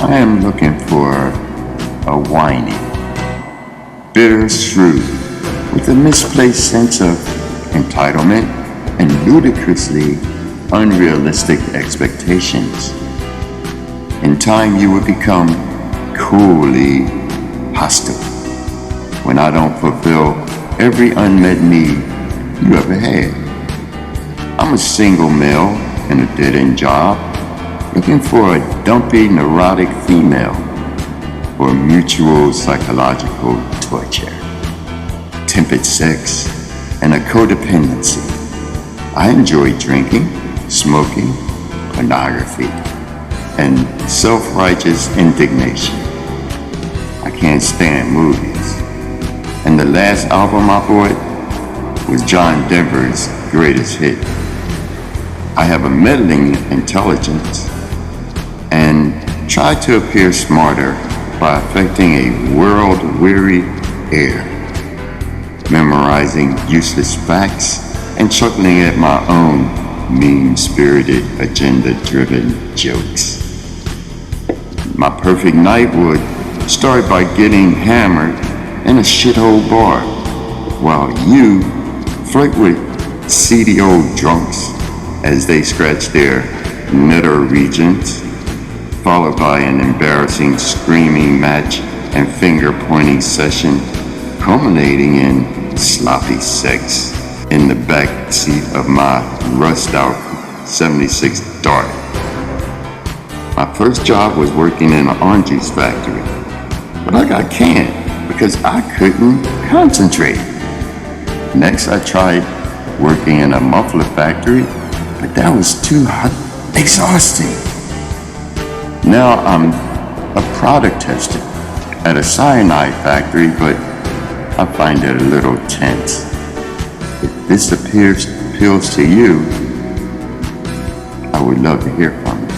I am looking for a whiny, bitter shrew with a misplaced sense of entitlement and ludicrously unrealistic expectations. In time, you will become coolly hostile when I don't fulfill every unmet need you ever had. I'm a single male in a dead-end job, looking for a dumpy, neurotic female for mutual psychological torture, tempered sex, and a codependency. I enjoy drinking, smoking, pornography, and self-righteous indignation. I can't stand movies. And the last album I bought was John Denver's greatest hit. I have a meddling intelligence and try to appear smarter by affecting a world-weary air, memorizing useless facts and chuckling at my own mean-spirited, agenda-driven jokes. My perfect night would start by getting hammered in a shithole bar, while you flirt with seedy old drunks as they scratch their nether regions, followed by an embarrassing screaming match and finger-pointing session, culminating in sloppy sex in the back seat of my rust-out 76 Dart. My first job was working in an orange juice factory, but I got canned because I couldn't concentrate. Next, I tried working in a muffler factory, but that was too exhausting. Now I'm a product tester at a cyanide factory, but I find it a little tense. If this appeals to you, I would love to hear from you.